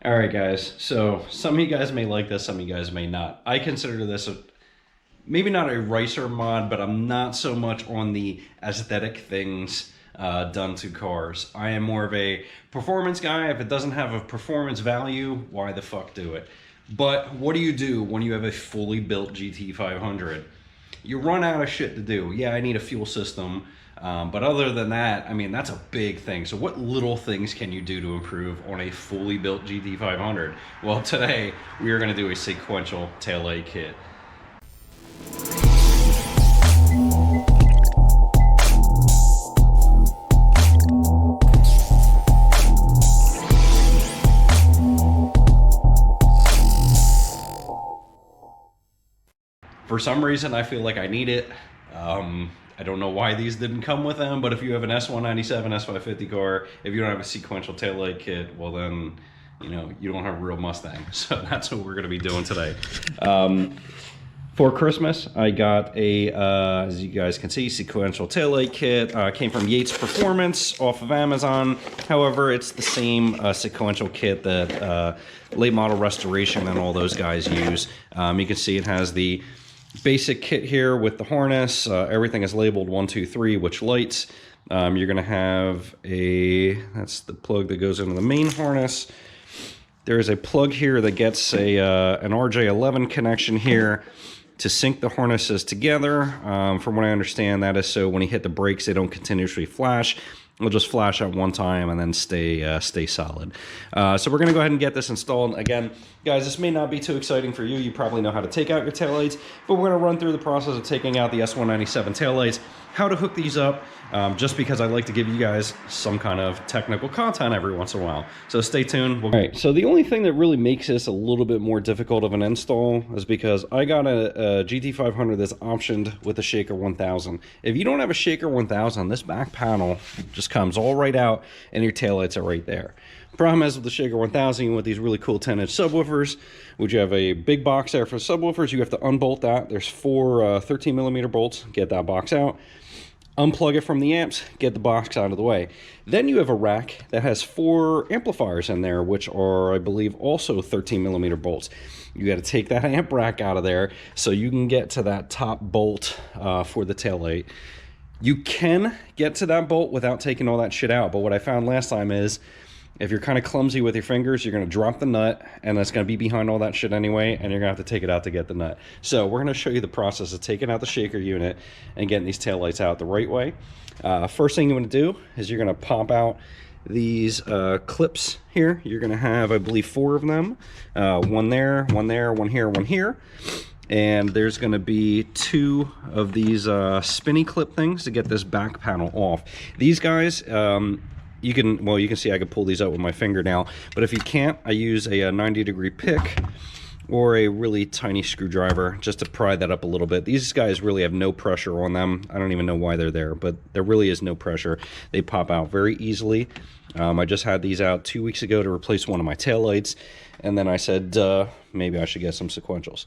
All right, guys. So some of you guys may like this, some of you guys may not. I consider this maybe not a racer mod, but I'm not so much on the aesthetic things done to cars. I am more of a performance guy. If it doesn't have a performance value, why the fuck do it? But what do you do when you have a fully built GT500? You run out of shit to do. Yeah, I need a fuel system. But other than that, I mean, that's a big thing. So what little things can you do to improve on a fully built GT500? Well, today we are going to do a sequential taillight kit. For some reason, I feel like I need it. I don't know why these didn't come with them, but if you have an S197, S550 car, if you don't have a sequential taillight kit, well then, you know, you don't have a real Mustang. So that's what we're gonna be doing today. For Christmas, I got a, as you guys can see, sequential taillight kit. Came from Yates Performance off of Amazon. However, it's the same sequential kit that late model restoration and all those guys use. You can see it has the basic kit here with the harness. Everything is labeled 1, 2, 3, which lights. You're gonna have that's the plug that goes into the main harness. There is a plug here that gets an RJ11 connection here to sync the harnesses together. From what I understand, that is so when you hit the brakes, they don't continuously flash. It'll just flash at one time and then stay solid. So we're gonna go ahead and get this installed. Again, guys, this may not be too exciting for you. You probably know how to take out your taillights, but we're gonna run through the process of taking out the S197 taillights, how to hook these up, just because I like to give you guys some kind of technical content every once in a while. So stay tuned. All right, so the only thing that really makes this a little bit more difficult of an install is because I got a GT500 that's optioned with a Shaker 1000. If you don't have a Shaker 1000, this back panel just comes all right out and your taillights are right there. Problem is with the Shaker 1000, you want these really cool 10-inch subwoofers, which you have a big box there for subwoofers. You have to unbolt that. There's 4 13mm bolts. Get that box out. Unplug it from the amps, get the box out of the way. Then you have a rack that has 4 amplifiers in there, which are, I believe, also 13mm bolts. You got to take that amp rack out of there so you can get to that top bolt for the taillight. You can get to that bolt without taking all that shit out, but what I found last time is if you're kind of clumsy with your fingers, you're going to drop the nut, and that's going to be behind all that shit anyway, and you're going to have to take it out to get the nut. So we're going to show you the process of taking out the shaker unit and getting these taillights out the right way. First thing you want to do is you're going to pop out these clips here. You're going to have, I believe, 4 of them. One there, one here, one here. And there's going to be 2 of these spinny clip things to get this back panel off. These guys, you can see I can pull these out with my finger now, but if you can't, I use a 90-degree pick or a really tiny screwdriver just to pry that up a little bit. These guys really have no pressure on them. I don't even know why they're there, but there really is no pressure. They pop out very easily. I just had these out 2 weeks ago to replace one of my taillights, and then I said, maybe I should get some sequentials.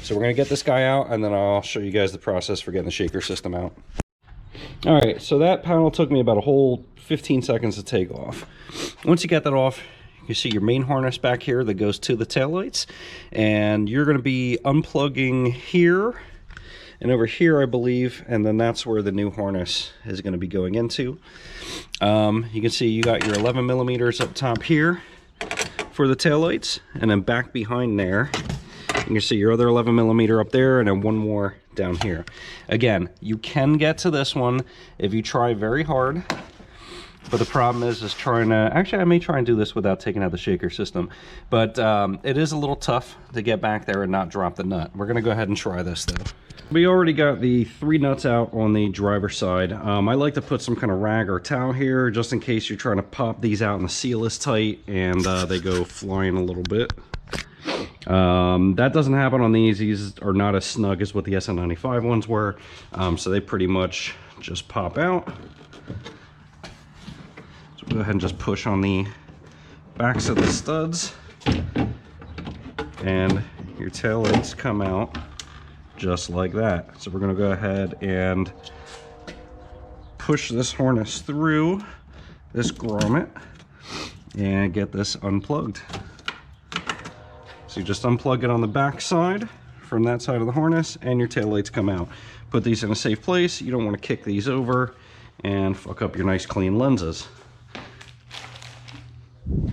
So we're gonna get this guy out, and then I'll show you guys the process for getting the shaker system out. All right, so that panel took me about a whole 15 seconds to take off. Once you get that off, you see your main harness back here that goes to the taillights, and you're gonna be unplugging here and over here, I believe, and then that's where the new harness is gonna be going into. You can see you got your 11mm up top here for the taillights, and then back behind there, you can see your other 11mm up there, and then one more down here. Again, you can get to this one if you try very hard, but the problem is trying to, actually I may try and do this without taking out the shaker system, but it is a little tough to get back there and not drop the nut. We're gonna go ahead and try this though. We already got the 3 nuts out on the driver's side. I like to put some kind of rag or towel here just in case you're trying to pop these out and the seal is tight and they go flying a little bit. That doesn't happen on these. These are not as snug as what the SN95 ones were, so they pretty much just pop out. So go ahead and just push on the backs of the studs, and your taillights come out just like that. So we're going to go ahead and push this harness through this grommet and get this unplugged. So you just unplug it on the back side from that side of the harness, and your taillights come out. Put these in a safe place. You don't want to kick these over and fuck up your nice clean lenses. All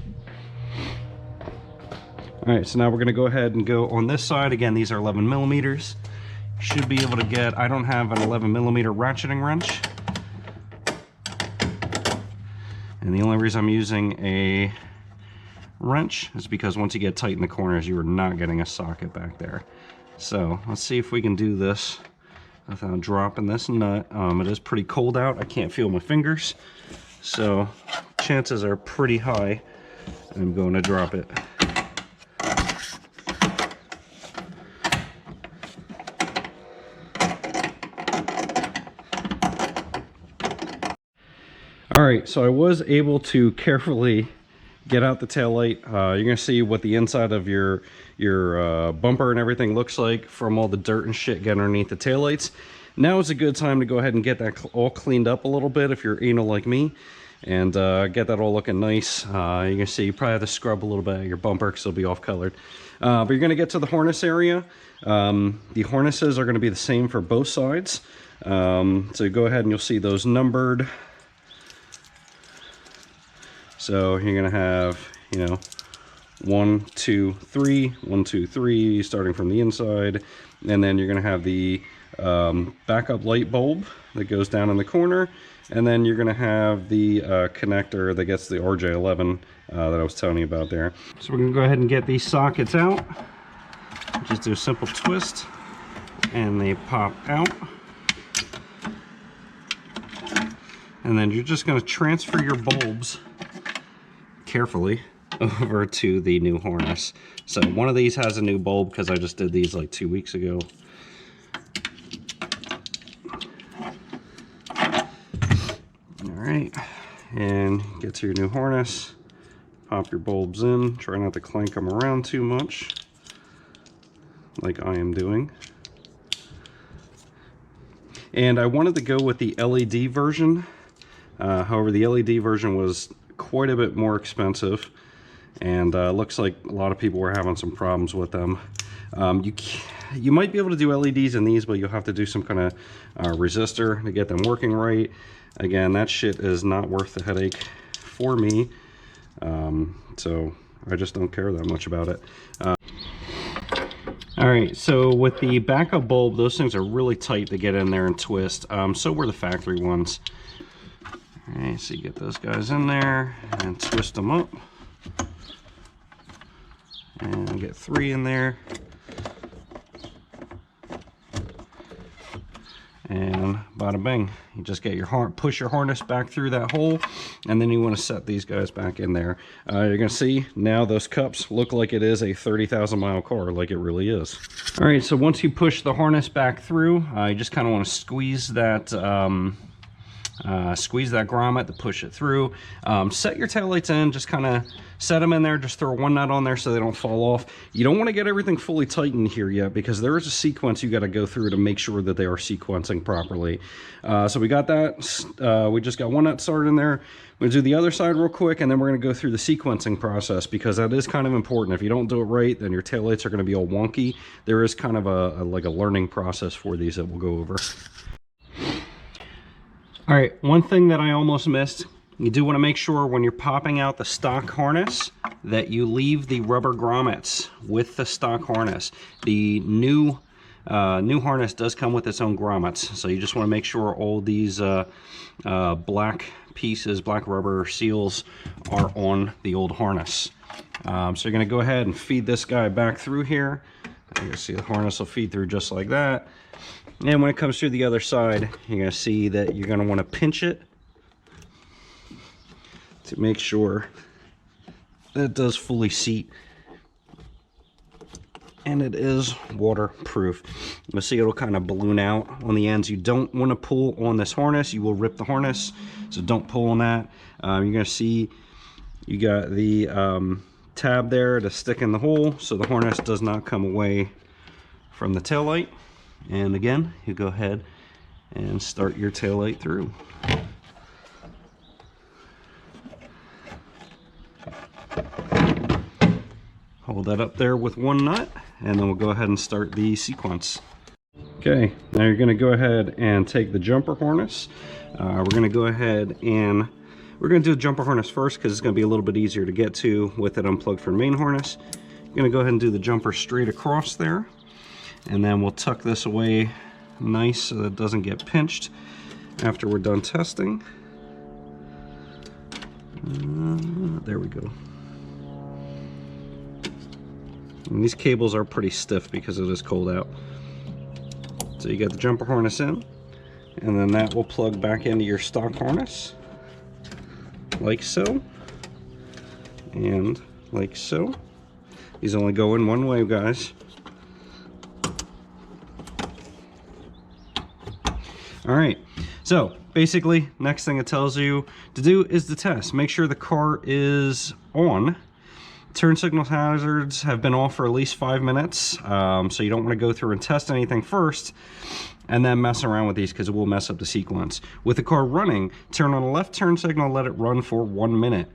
right, so now we're going to go ahead and go on this side. Again, these are 11 millimeters. Should be able to get, I don't have an 11 millimeter ratcheting wrench. And the only reason I'm using a wrench is because once you get tight in the corners, you are not getting a socket back there. So let's see if we can do this without dropping this nut. It is pretty cold out. I can't feel my fingers. So chances are pretty high I'm going to drop it. All right, so I was able to carefully get out the taillight. You're gonna see what the inside of your bumper and everything looks like from all the dirt and shit getting underneath the taillights. Now is a good time to go ahead and get that all cleaned up a little bit if you're anal like me, and get that all looking nice. You're gonna see you probably have to scrub a little bit of your bumper because it'll be off colored. But you're gonna get to the harness area. The harnesses are gonna be the same for both sides. So go ahead and you'll see those numbered. So you're gonna have, you know, 1, 2, 3, 1, 2, 3, starting from the inside, and then you're gonna have the backup light bulb that goes down in the corner, and then you're gonna have the connector that gets the RJ11 that I was telling you about there. So we're gonna go ahead and get these sockets out. Just do a simple twist, and they pop out. And then you're just gonna transfer your bulbs carefully over to the new harness. So one of these has a new bulb because I just did these like 2 weeks ago. All right, and get to your new harness, pop your bulbs in, try not to clank them around too much like I am doing. And I wanted to go with the LED version. However, the LED version was quite a bit more expensive, and looks like a lot of people were having some problems with them. You might be able to do LEDs in these, but you'll have to do some kind of resistor to get them working right. Again, that shit is not worth the headache for me, so I just don't care that much about it. All right, so with the backup bulb, those things are really tight to get in there and twist. So were the factory ones. All right, so you get those guys in there and twist them up, and get 3 in there, and bada bing. You just get your push your harness back through that hole, and then you want to set these guys back in there. You're gonna see now those cups look like it is a 30,000 mile car, like it really is. All right, so once you push the harness back through, you just kind of want to squeeze that grommet to push it through. Set your taillights in, just kind of set them in there, just throw one nut on there so they don't fall off. You don't want to get everything fully tightened here yet because there is a sequence you got to go through to make sure that they are sequencing properly. So we got that. We just got one nut started in there. We'll do the other side real quick, and then we're going to go through the sequencing process because that is kind of important. If you don't do it right, then your taillights are going to be all wonky. There is kind of like a learning process for these that we'll go over. All right, one thing that I almost missed, you do want to make sure when you're popping out the stock harness that you leave the rubber grommets with the stock harness. The new harness does come with its own grommets, so you just want to make sure all these black pieces, black rubber seals are on the old harness. So you're going to go ahead and feed this guy back through here. You can see the harness will feed through just like that. And when it comes through the other side, you're going to see that you're going to want to pinch it to make sure that it does fully seat. And it is waterproof. You'll see it'll kind of balloon out on the ends. You don't want to pull on this harness. You will rip the harness, so don't pull on that. You're going to see you got the tab there to stick in the hole so the harness does not come away from the taillight. And again, you go ahead and start your taillight through. Hold hold that up there with one nut, and then we'll go ahead and start the sequence. Okay, now you're going to go ahead and take the jumper harness. We're going to go ahead and we're going to do the jumper harness first because it's going to be a little bit easier to get to with it unplugged from the main harness. You're going to go ahead and do the jumper straight across there, and then we'll tuck this away nice so that it doesn't get pinched after we're done testing. There we go. And these cables are pretty stiff because it is cold out. So you got the jumper harness in, and then that will plug back into your stock harness, like so, and like so. These only go in one way, guys. All right, so basically, next thing it tells you to do is the test. Make sure the car is on. Turn signal hazards have been off for at least 5 minutes, so you don't want to go through and test anything first and then mess around with these because it will mess up the sequence. With the car running, turn on the left turn signal, let it run for 1 minute.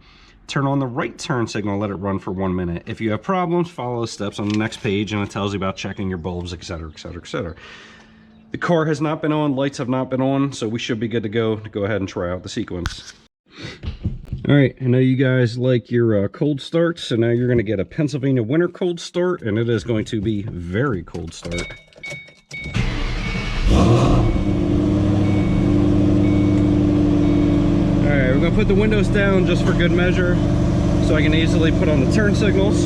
Turn on the right turn signal, let it run for 1 minute. If you have problems, follow the steps on the next page, and it tells you about checking your bulbs, etc., etc., etc. The car has not been on, lights have not been on, so we should be good to go ahead and try out the sequence. All right, I know you guys like your cold starts, so now you're going to get a Pennsylvania winter cold start, and it is going to be very cold start. All right, we're going to put the windows down just for good measure, so I can easily put on the turn signals.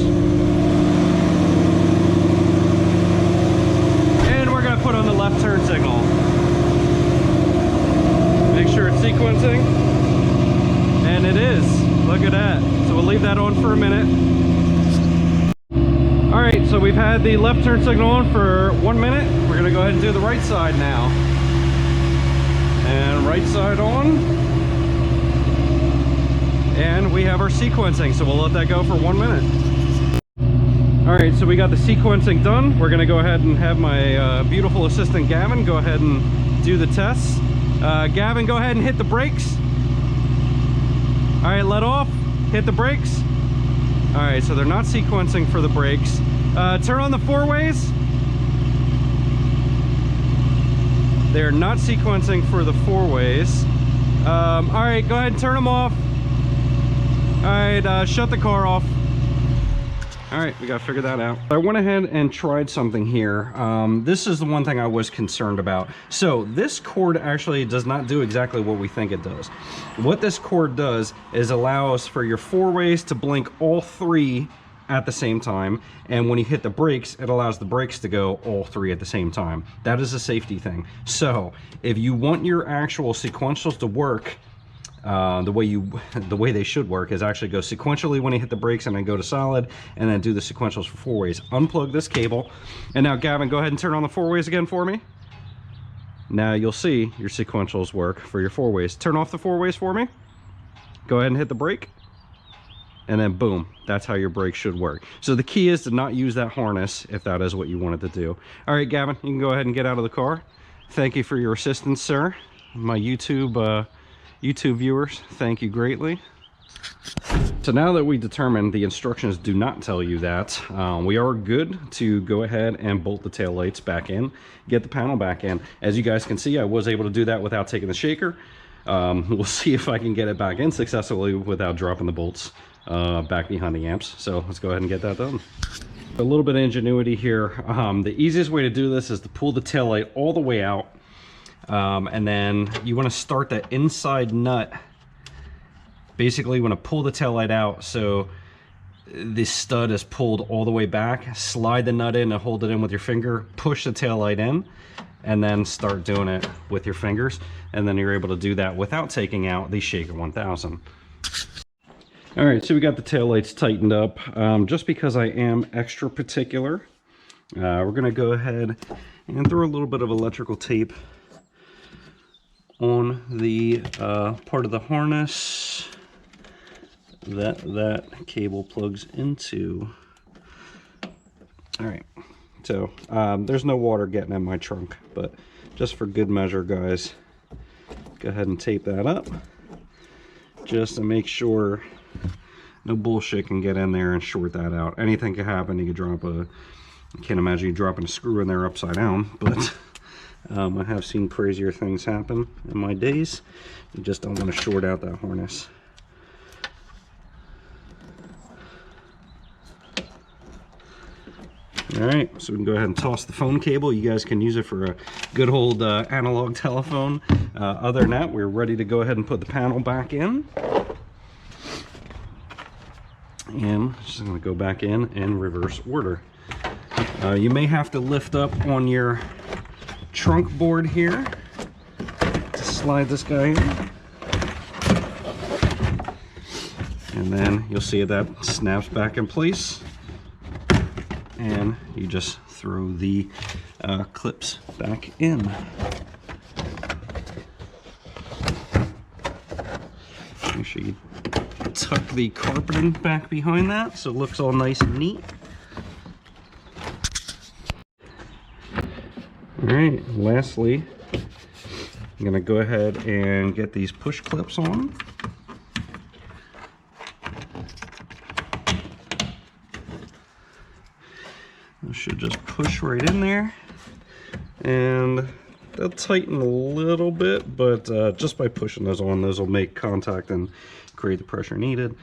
And we're going to put on the left turn signal. Make sure it's sequencing. And it is. Look at that. So we'll leave that on for a minute. All right, so we've had the left turn signal on for 1 minute. We're going to go ahead and do the right side now. And right side on. And we have our sequencing, so we'll let that go for 1 minute. All right, so we got the sequencing done. We're going to go ahead and have my beautiful assistant Gavin go ahead and do the tests. Gavin, go ahead and hit the brakes. All right, let off, hit the brakes. All right, so they're not sequencing for the brakes. Turn on the four-ways. They're not sequencing for the four-ways. All right, go ahead and turn them off. All right, shut the car off. All right, we got to figure that out. I went ahead and tried something here. This is the one thing I was concerned about. So this cord actually does not do exactly what we think it does. What this cord does is allows for your four-ways to blink all three at the same time, and when you hit the brakes, it allows the brakes to go all three at the same time. That is a safety thing. So if you want your actual sequentials to work, the way they should work is actually go sequentially when you hit the brakes, and then go to solid, and then do the sequentials for four-ways. Unplug this cable, and now Gavin, go ahead and turn on the four-ways again for me. Now you'll see your sequentials work for your four-ways. Turn off the four-ways for me. Go ahead and hit the brake, and then boom, that's how your brakes should work. So the key is to not use that harness if that is what you wanted to do. All right, Gavin, you can go ahead and get out of the car. Thank you for your assistance, sir. My YouTube viewers, thank you greatly. So now that we determined the instructions do not tell you that, we are good to go ahead and bolt the tail lights back in, get the panel back in. As you guys can see, I was able to do that without taking the shaker. We'll see if I can get it back in successfully without dropping the bolts back behind the amps. So let's go ahead and get that done. A little bit of ingenuity here. The easiest way to do this is to pull the tail light all the way out. And then you want to start that inside nut. Basically, you want to pull the tail light out so the stud is pulled all the way back. Slide the nut in and hold it in with your finger. Push the tail light in, and then start doing it with your fingers. And then you're able to do that without taking out the Shaker 1000. All right, so we got the tail lights tightened up. Just because I am extra particular, we're going to go ahead and throw a little bit of electrical tape on the part of the harness that cable plugs into. All right, so there's no water getting in my trunk, but just for good measure, guys, go ahead and tape that up just to make sure no bullshit can get in there and short that out. Anything could happen. You could drop a, I can't imagine you dropping a screw in there upside down, but I have seen crazier things happen in my days. You just don't want to short out that harness. Alright, so we can go ahead and toss the phone cable. You guys can use it for a good old analog telephone. Other than that, we're ready to go ahead and put the panel back in. And just going to go back in reverse order. You may have to lift up on your trunk board here to slide this guy in. And then you'll see that snaps back in place. And you just throw the clips back in. Make sure you tuck the carpeting back behind that so it looks all nice and neat. Alright, lastly, I'm going to go ahead and get these push clips on. Should just push right in there, and they'll tighten a little bit, but just by pushing those on, those will make contact and create the pressure needed.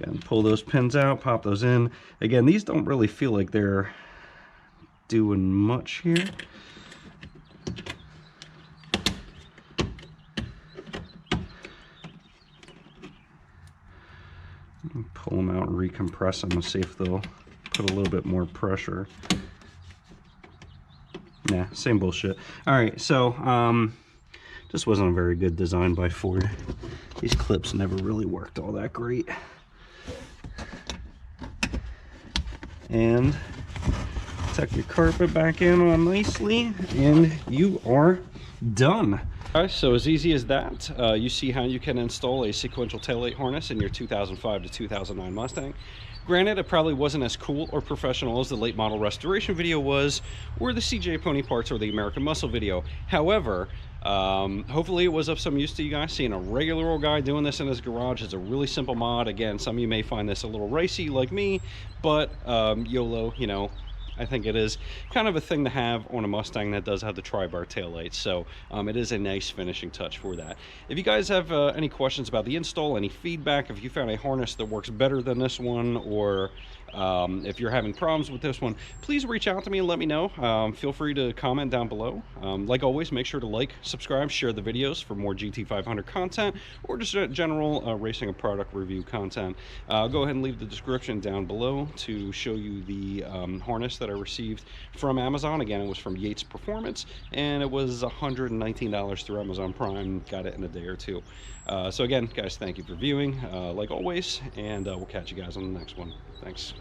And pull those pins out, pop those in. Again, these don't really feel like they're doing much here. Pull them out and recompress them and see if they'll put a little bit more pressure. Nah, same bullshit. Alright, so this wasn't a very good design by Ford. These clips never really worked all that great. And tuck your carpet back in on nicely, and you are done. Alright, so as easy as that, you see how you can install a sequential taillight harness in your 2005 to 2009 Mustang. Granted, it probably wasn't as cool or professional as the late model restoration video was, or the CJ Pony Parts or the American Muscle video. However, hopefully it was of some use to you guys. Seeing a regular old guy doing this in his garage is a really simple mod. Again, some of you may find this a little racy like me, but YOLO, you know, I think it is kind of a thing to have on a Mustang that does have the tri-bar taillights, so it is a nice finishing touch for that. If you guys have any questions about the install, any feedback, if you found a harness that works better than this one, or if you're having problems with this one, please reach out to me and let me know. Feel free to comment down below. Like always, make sure to like, subscribe, share the videos for more GT500 content, or just general racing and product review content. Go ahead and leave the description down below to show you the harness that I received from Amazon. Again, it was from Yates Performance, and it was $119 through Amazon Prime. Got it in a day or two. So again, guys, thank you for viewing, like always, and we'll catch you guys on the next one. Thanks.